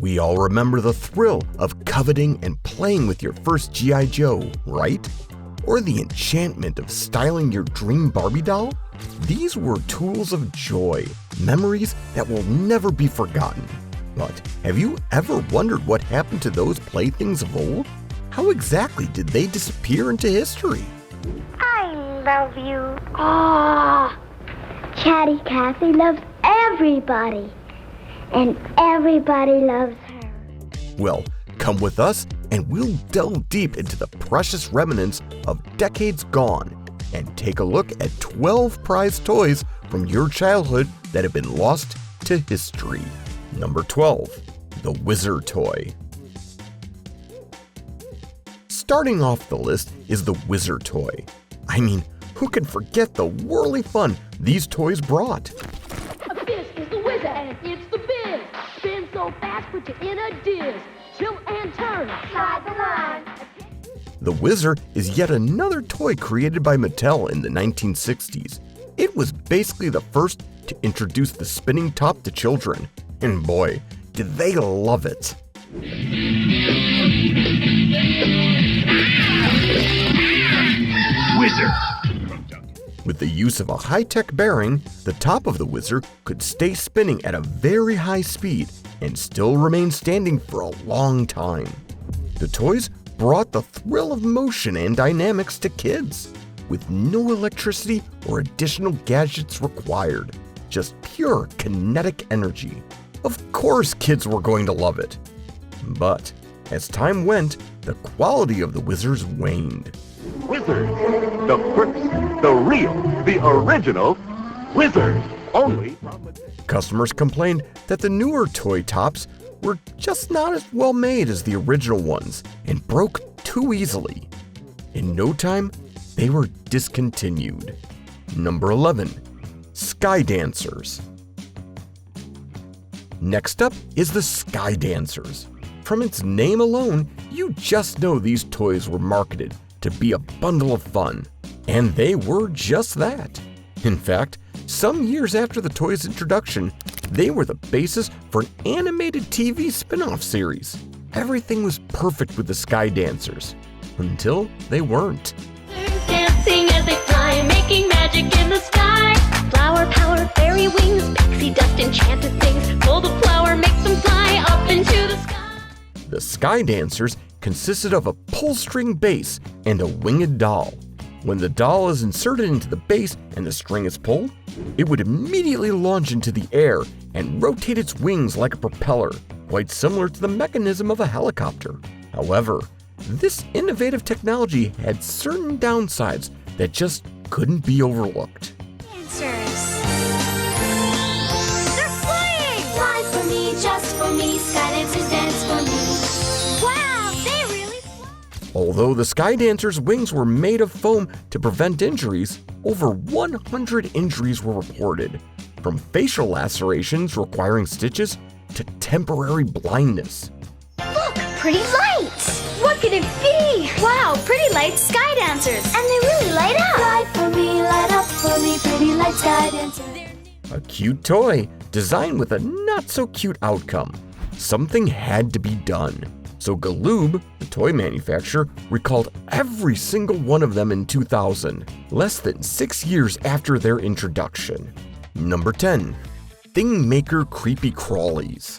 We all remember the thrill of coveting and playing with your first G.I. Joe, right? Or the enchantment of styling your dream Barbie doll? These were tools of joy, memories that will never be forgotten. But have you ever wondered what happened to those playthings of old? How exactly did they disappear into history? I love you. Oh, Chatty Cathy loves everybody, and everybody loves her. Well, come with us and we'll delve deep into the precious remnants of decades gone and take a look at 12 prized toys from your childhood that have been lost to history. Number 12, the Whizzer toy. Starting off the list is the Whizzer toy. I mean, who can forget the whirly fun these toys brought? This is the Whizzer and it's the biz. Spin so fast, put you in a diz. Tilt and turn, slide the line. The Whizzer is yet another toy created by Mattel in the 1960s. It was basically the first to introduce the spinning top to children, and boy, did they love it. Whizzer! With the use of a high-tech bearing, the top of the Whizzer could stay spinning at a very high speed and still remain standing for a long time. The toys brought the thrill of motion and dynamics to kids, with no electricity or additional gadgets required, just pure kinetic energy. Of course kids were going to love it. But as time went, the quality of the Whizzers waned. Whizzer! The first, the real, the original Whizzer! Only from Customers complained that the newer toy tops were just not as well made as the original ones and broke too easily. In no time, they were discontinued. Number 11, Sky Dancers. Next up is the Sky Dancers. From its name alone, you just know these toys were marketed to be a bundle of fun. And they were just that. In fact, some years after the toy's introduction, they were the basis for an animated TV spin-off series. Everything was perfect with the Sky Dancers, until they weren't. Dancing as they fly, making magic in the sky. Flower power, fairy wings, pixie dust, enchanted things. Pull the flower, make them fly up into the sky. The Sky Dancers consisted of a pull-string bass and a winged doll. When the doll is inserted into the bass and the string is pulled, it would immediately launch into the air and rotate its wings like a propeller, quite similar to the mechanism of a helicopter. However, this innovative technology had certain downsides that just couldn't be overlooked. Dancers. They're flying! Fly for me, just for me, Sky Dancers dance for me. Wow, they really fly! Although the Sky Dancers' wings were made of foam to prevent injuries, over 100 injuries were reported, from facial lacerations requiring stitches to temporary blindness. Look, pretty lights! What could it be? Wow, pretty lights, Sky Dancers! And they really light up! Light for me, light up for me, pretty light Sky Dancers. A cute toy, designed with a not-so-cute outcome. Something had to be done. So Galoob, the toy manufacturer, recalled every single one of them in 2000, less than 6 years after their introduction. Number 10, Thing Maker Creepy Crawlies.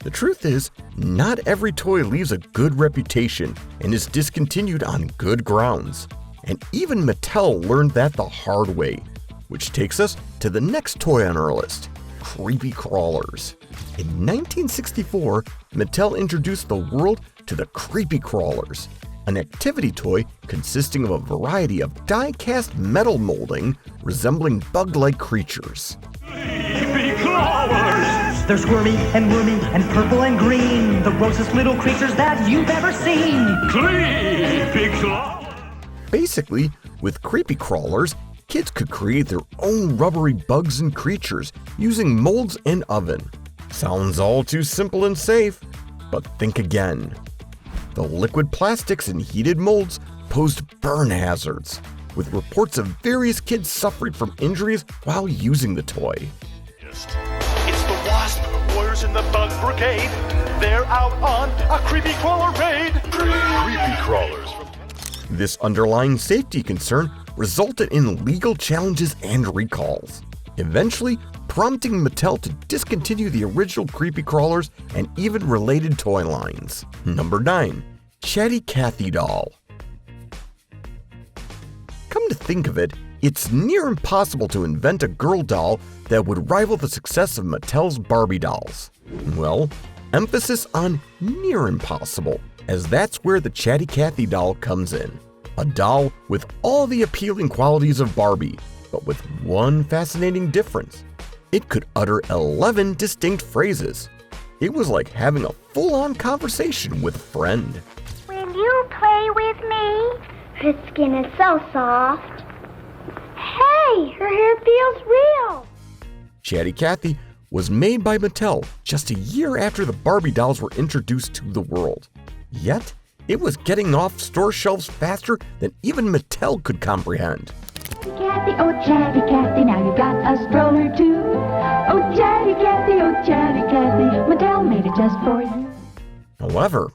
The truth is, not every toy leaves a good reputation and is discontinued on good grounds. And even Mattel learned that the hard way, which takes us to the next toy on our list, creepy crawlers. In 1964, Mattel introduced the world to the creepy crawlers, an activity toy consisting of a variety of die-cast metal molding resembling bug-like creatures. Creepy crawlers! They're squirmy and wormy and purple and green, the grossest little creatures that you've ever seen. Creepy crawlers! Basically, with creepy crawlers, kids could create their own rubbery bugs and creatures using molds and oven. Sounds all too simple and safe, but think again. The liquid plastics and heated molds posed burn hazards, with reports of various kids suffering from injuries while using the toy. It's the wasp. Warriors members in the Bug Brigade. They're out on a creepy crawler raid. Creepy crawlers. This underlying safety concern resulted in legal challenges and recalls, eventually prompting Mattel to discontinue the original creepy crawlers and even related toy lines. Number 9. Chatty Cathy Doll. Come to think of it, it's near impossible to invent a girl doll that would rival the success of Mattel's Barbie dolls. Well, emphasis on near impossible, as that's where the Chatty Cathy doll comes in. A doll with all the appealing qualities of Barbie, but with one fascinating difference. It could utter 11 distinct phrases. It was like having a full-on conversation with a friend. Will you play with me? Her skin is so soft. Hey, her hair feels real. Chatty Cathy was made by Mattel just a year after the Barbie dolls were introduced to the world. Yet, it was getting off store shelves faster than even Mattel could comprehend. Cathy, oh Chatty Cathy, now you got a stroller too. Oh Chatty Cathy, Mattel made it just for you. However,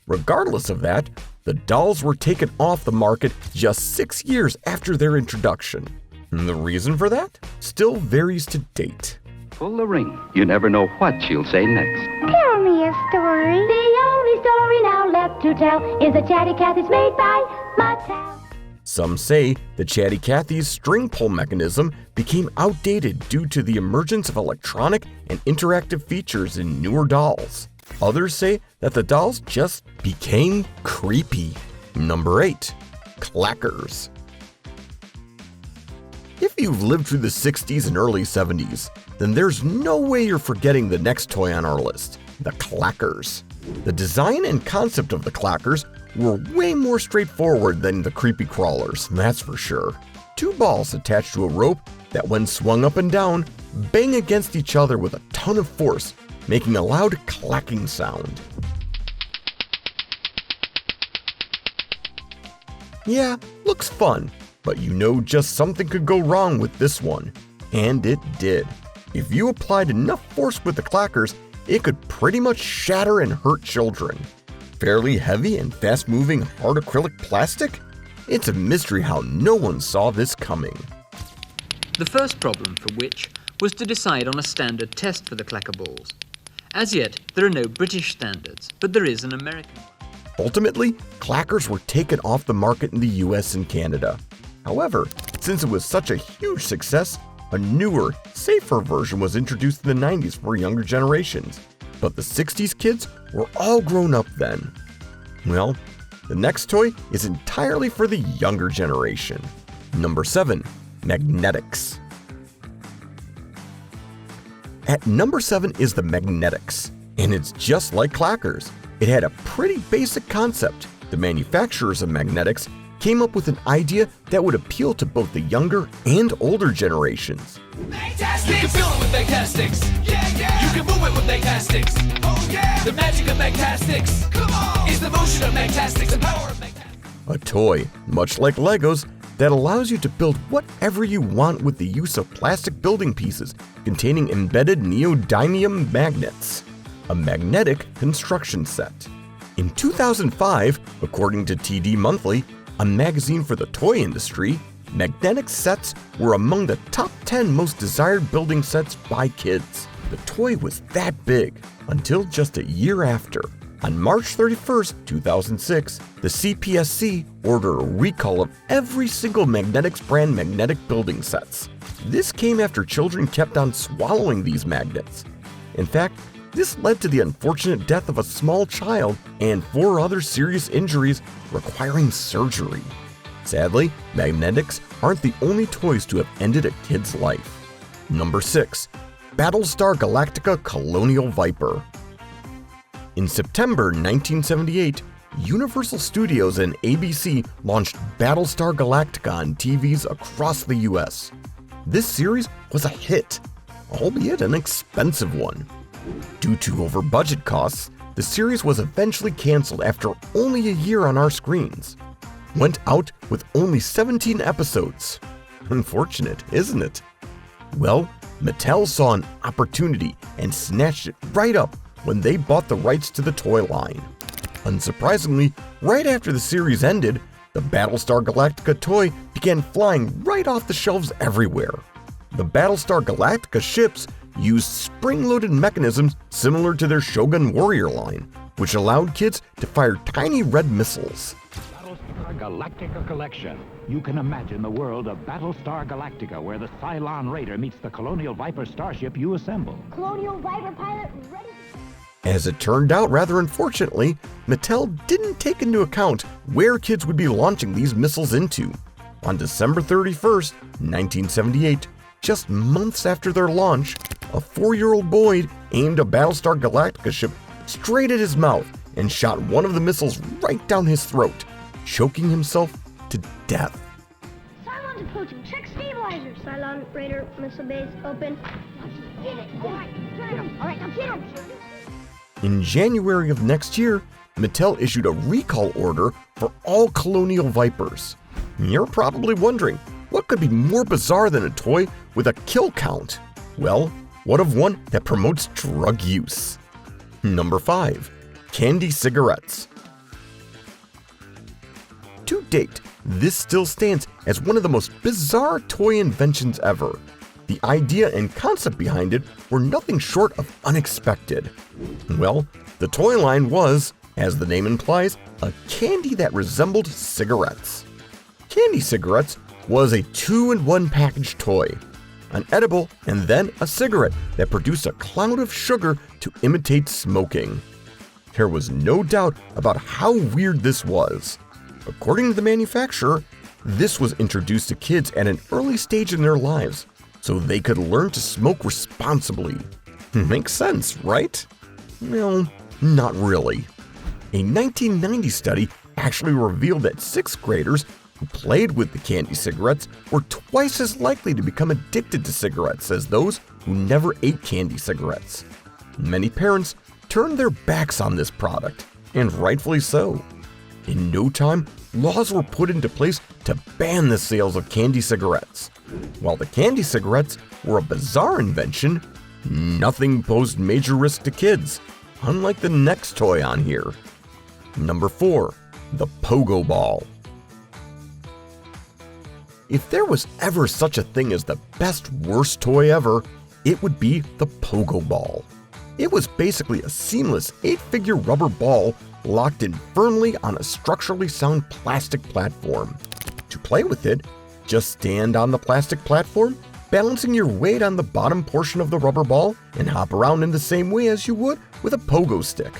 regardless of that, the dolls were taken off the market just 6 years after their introduction. And the reason for that still varies to date. Pull the ring. You never know what she'll say next. Tell me a story. The only story now left to tell is that Chatty Cathy's made by Mattel. Some say the Chatty Cathy's string pull mechanism became outdated due to the emergence of electronic and interactive features in newer dolls. Others say that the dolls just became creepy. Number 8. Clackers. If you've lived through the 60s and early 70s, then there's no way you're forgetting the next toy on our list, the Clackers. The design and concept of the Clackers were way more straightforward than the creepy crawlers, that's for sure. 2 balls attached to a rope that, when swung up and down, bang against each other with a ton of force, making a loud clacking sound. Yeah, looks fun, but you know just something could go wrong with this one. And it did. If you applied enough force with the Clackers, it could pretty much shatter and hurt children. Fairly heavy and fast-moving hard acrylic plastic? It's a mystery how no one saw this coming. The first problem for which was to decide on a standard test for the clacker balls. As yet, there are no British standards, but there is an American one. Ultimately, Clackers were taken off the market in the US and Canada. However, since it was such a huge success, a newer, safer version was introduced in the 90s for younger generations. But the 60s kids were all grown up then. Well, the next toy is entirely for the younger generation. Number 7. Magnetics. At number 7 is the Magnetics, and it's just like Clackers. It had a pretty basic concept. The manufacturers of Magnetics came up with an idea that would appeal to both the younger and older generations. Magtastics. You can feel it with Magtastics. Yeah, yeah. You can move it with Magtastics. Oh, yeah. The magic of Magtastics. Come on. Is the motion of Magtastics and power of Magtastics. A toy, much like Legos, that allows you to build whatever you want with the use of plastic building pieces containing embedded neodymium magnets. A magnetic construction set. In 2005, according to TD Monthly, a magazine for the toy industry, magnetic sets were among the top 10 most desired building sets by kids. The toy was that big until just a year after. On March 31st, 2006, the CPSC ordered a recall of every single Magnetics brand magnetic building sets. This came after children kept on swallowing these magnets. In fact, this led to the unfortunate death of a small child and 4 other serious injuries requiring surgery. Sadly, Magnetics aren't the only toys to have ended a kid's life. Number 6. Battlestar Galactica Colonial Viper. In September 1978, Universal Studios and ABC launched Battlestar Galactica on TVs across the US. This series was a hit, albeit an expensive one. Due to over-budget costs, the series was eventually canceled after only a year on our screens. Went out with only 17 episodes. Unfortunate, isn't it? Well, Mattel saw an opportunity and snatched it right up when they bought the rights to the toy line. Unsurprisingly, right after the series ended, the Battlestar Galactica toy began flying right off the shelves everywhere. The Battlestar Galactica ships used spring-loaded mechanisms similar to their Shogun Warrior line, which allowed kids to fire tiny red missiles. Battlestar Galactica Collection. You can imagine the world of Battlestar Galactica, where the Cylon Raider meets the Colonial Viper starship you assemble. Colonial Viper pilot ready. As it turned out, rather unfortunately, Mattel didn't take into account where kids would be launching these missiles into. On December 31st, 1978, just months after their launch, a 4-year-old boy aimed a Battlestar Galactica ship straight at his mouth and shot one of the missiles right down his throat, choking himself to death. Cylon's approaching. Check stabilizers. Cylon Raider missile base open. Get it. All right. Get him. All right, now get him. In January of next year, Mattel issued a recall order for all Colonial Vipers. You're probably wondering, what could be more bizarre than a toy with a kill count? Well, what of one that promotes drug use? Number 5. Candy cigarettes. To date, this still stands as one of the most bizarre toy inventions ever. The idea and concept behind it were nothing short of unexpected. Well, the toy line was, as the name implies, a candy that resembled cigarettes. Candy cigarettes was a 2-in-1 package toy, an edible and then a cigarette that produced a cloud of sugar to imitate smoking. There was no doubt about how weird this was. According to the manufacturer, this was introduced to kids at an early stage in their lives, so they could learn to smoke responsibly. Makes sense, right? Well, not really. A 1990 study actually revealed that 6th graders who played with the candy cigarettes were twice as likely to become addicted to cigarettes as those who never ate candy cigarettes. Many parents turned their backs on this product, and rightfully so. In no time, laws were put into place to ban the sales of candy cigarettes. While the candy cigarettes were a bizarre invention, nothing posed major risk to kids, unlike the next toy on here. Number 4. The Pogo Ball. If there was ever such a thing as the best worst toy ever, it would be the Pogo Ball. It was basically a seamless 8-figure rubber ball locked in firmly on a structurally sound plastic platform. To play with it, just stand on the plastic platform, balancing your weight on the bottom portion of the rubber ball, and hop around in the same way as you would with a pogo stick.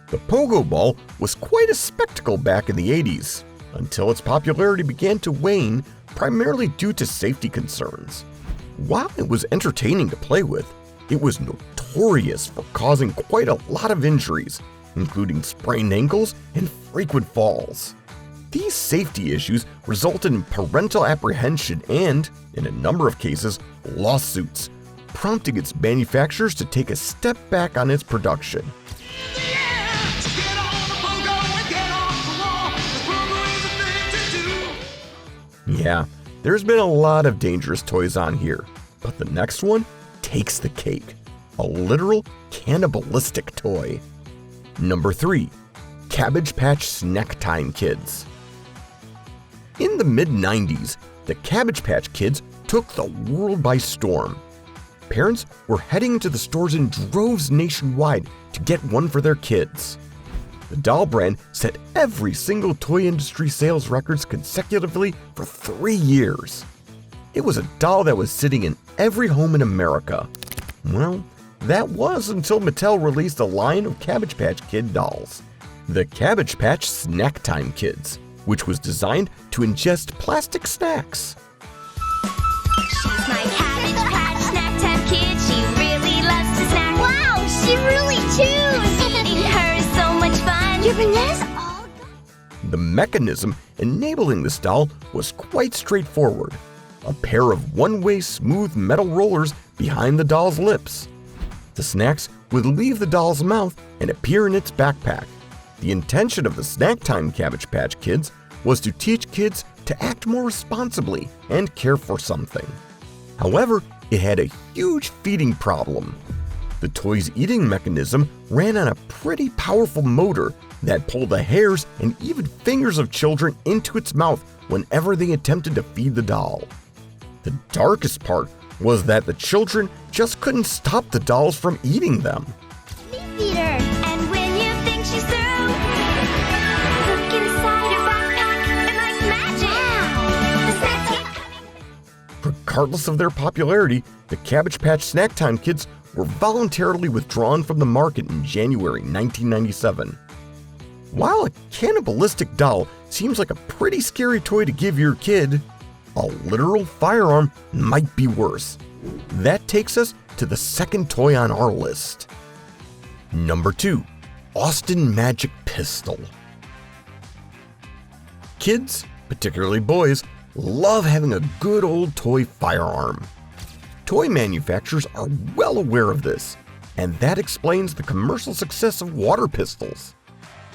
The Pogo Ball was quite a spectacle back in the 80s, until its popularity began to wane, primarily due to safety concerns. While it was entertaining to play with, it was notorious for causing quite a lot of injuries, including sprained ankles and frequent falls. These safety issues resulted in parental apprehension and, in a number of cases, lawsuits, prompting its manufacturers to take a step back on its production. Yeah, there's been a lot of dangerous toys on here, but the next one takes the cake. A literal cannibalistic toy. Number 3. Cabbage Patch Snack Time Kids. In the mid-90s, the Cabbage Patch Kids took the world by storm. Parents were heading into the stores in droves nationwide to get one for their kids. The doll brand set every single toy industry sales records consecutively for 3 years. It was a doll that was sitting in every home in America. Well, that was until Mattel released a line of Cabbage Patch Kid dolls. The Cabbage Patch Snack Time Kids, which was designed to ingest plastic snacks. She's my Cabbage Patch Snack Time Kid. She really loves to snack. Wow, she really chews. Eating her is so much fun. Your bananas all gone. The mechanism enabling this doll was quite straightforward. A pair of one-way smooth metal rollers behind the doll's lips. The snacks would leave the doll's mouth and appear in its backpack, The intention of the Snack Time Cabbage Patch Kids was to teach kids to act more responsibly and care for something. However, it had a huge feeding problem. The toy's eating mechanism ran on a pretty powerful motor that pulled the hairs and even fingers of children into its mouth whenever they attempted to feed the doll. The darkest part was that the children just couldn't stop the dolls from eating them. Feed her, and when you think she's through, look inside her backpack, and like magic, the snacks keep coming. Regardless of their popularity, the Cabbage Patch Snack Time Kids were voluntarily withdrawn from the market in January 1997. While a cannibalistic doll seems like a pretty scary toy to give your kid, a literal firearm might be worse. That takes us to the second toy on our list. Number 2, Austin Magic Pistol. Kids, particularly boys, love having a good old toy firearm. Toy manufacturers are well aware of this, and that explains the commercial success of water pistols.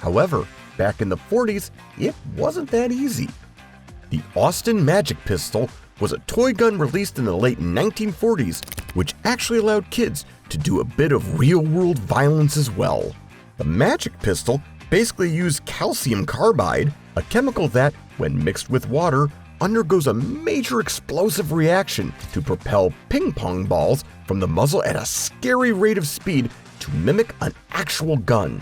However, back in the 40s, it wasn't that easy. The Austin Magic Pistol was a toy gun released in the late 1940s, which actually allowed kids to do a bit of real-world violence as well. The Magic Pistol basically used calcium carbide, a chemical that, when mixed with water, undergoes a major explosive reaction to propel ping pong balls from the muzzle at a scary rate of speed to mimic an actual gun.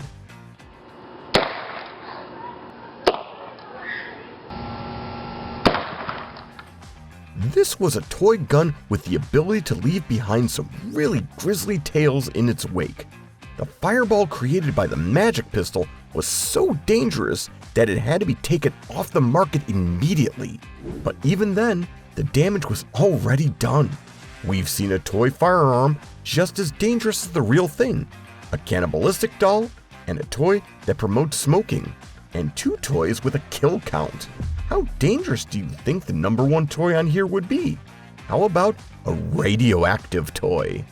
This was a toy gun with the ability to leave behind some really grisly tales in its wake. The fireball created by the Magic Pistol was so dangerous that it had to be taken off the market immediately. But even then, the damage was already done. We've seen a toy firearm just as dangerous as the real thing, a cannibalistic doll, and a toy that promotes smoking, and 2 toys with a kill count. How dangerous do you think the number 1 toy on here would be? How about a radioactive toy?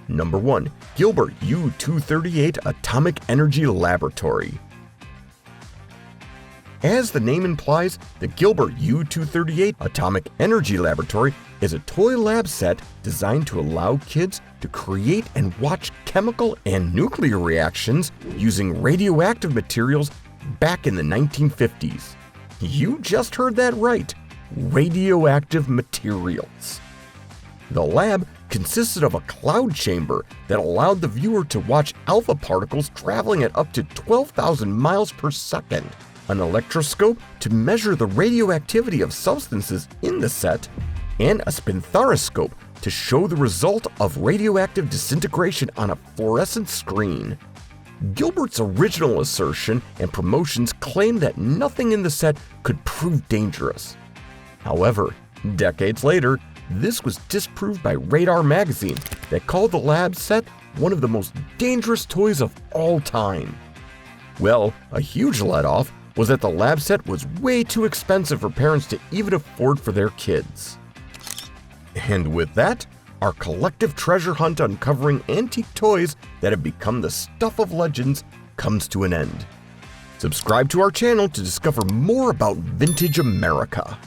Number 1, Gilbert U-238 Atomic Energy Laboratory. As the name implies, the Gilbert U-238 Atomic Energy Laboratory is a toy lab set designed to allow kids to create and watch chemical and nuclear reactions using radioactive materials back in the 1950s. You just heard that right, radioactive materials. The lab consisted of a cloud chamber that allowed the viewer to watch alpha particles traveling at up to 12,000 miles per second, an electroscope to measure the radioactivity of substances in the set, and a spinthariscope to show the result of radioactive disintegration on a fluorescent screen. Gilbert's original assertion and promotions claimed that nothing in the set could prove dangerous. However, decades later, this was disproved by Radar magazine that called the lab set one of the most dangerous toys of all time. Well, a huge let-off was that the lab set was way too expensive for parents to even afford for their kids. And with that, our collective treasure hunt uncovering antique toys that have become the stuff of legends comes to an end. Subscribe to our channel to discover more about vintage America.